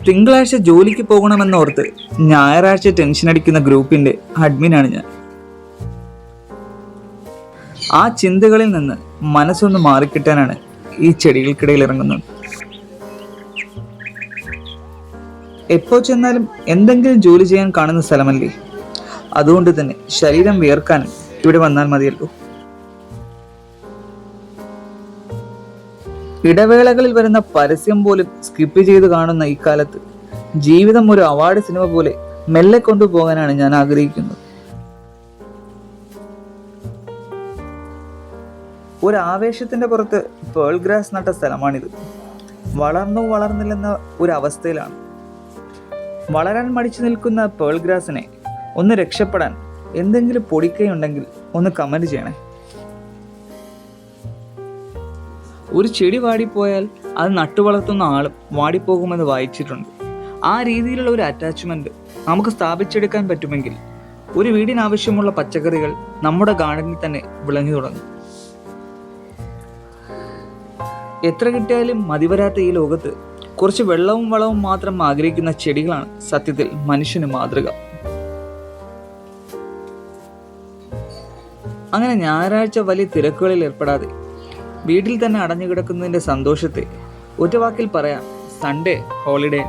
തിങ്കളാഴ്ച ജോലിക്ക് പോകണമെന്നോർത്ത് ഞായറാഴ്ച ടെൻഷൻ അടിക്കുന്ന ഗ്രൂപ്പിന്റെ അഡ്മിനാണ് ഞാൻ. ആ ചിന്തകളിൽ നിന്ന് മനസ്സൊന്ന് മാറിക്കിട്ടാനാണ് ഈ ചെടികൾക്കിടയിൽ ഇറങ്ങുന്നത്. എപ്പോൾ ചെന്നാലും എന്തെങ്കിലും ജോലി ചെയ്യാൻ കാണുന്ന സ്ഥലമല്ലേ, അതുകൊണ്ട് തന്നെ ശരീരം വിയർക്കാനും ഇവിടെ വന്നാൽ മതിയല്ലോ. ഇടവേളകളിൽ വരുന്ന പരസ്യം പോലും സ്കിപ്പ് ചെയ്ത് കാണുന്ന ഈ കാലത്ത് ജീവിതം ഒരു അവാർഡ് സിനിമ പോലെ മെല്ലെ കൊണ്ടുപോകാനാണ് ഞാൻ ആഗ്രഹിക്കുന്നത്. ഒരു ആവേശത്തിന്റെ പുറത്ത് പേൾ ഗ്രാസ് നട്ട സ്ഥലമാണിത്. വളർന്നോ വളർന്നില്ലെന്ന ഒരു അവസ്ഥയിലാണ്. വളരാൻ മടിച്ചു നിൽക്കുന്ന പേൾ ഗ്രാസിനെ ഒന്ന് രക്ഷപ്പെടാൻ എന്തെങ്കിലും പൊടിക്കൈയുണ്ടെങ്കിൽ ഒന്ന് കമന്റ് ചെയ്യണേ. ഒരു ചെടി വാടിപ്പോയാൽ അത് നട്ടുവളർത്തുന്ന ആളും വാടിപ്പോകുമെന്ന് വായിച്ചിട്ടുണ്ട്. ആ രീതിയിലുള്ള ഒരു അറ്റാച്ച്മെന്റ് നമുക്ക് സ്ഥാപിച്ചെടുക്കാൻ പറ്റുമെങ്കിൽ ഒരു വീടിനാവശ്യമുള്ള പച്ചക്കറികൾ നമ്മുടെ ഗാർഡനിൽ തന്നെ വിളഞ്ഞു തുടങ്ങും. എത്ര കിട്ടിയാലും മതിവരാത്ത ഈ ലോകത്ത് കുറച്ച് വെള്ളവും വളവും മാത്രം ആഗ്രഹിക്കുന്ന ചെടികളാണ് സത്യത്തിൽ മനുഷ്യന് മാതൃക. അങ്ങനെ ഞായറാഴ്ച വലിയ തിരക്കുകളിൽ ഏർപ്പെടാതെ വീട്ടിൽ തന്നെ അടഞ്ഞു കിടക്കുന്നതിൻ്റെ സന്തോഷത്തെ ഒറ്റ വാക്കിൽ പറയാം: സൺഡേ ഹോളിഡേ.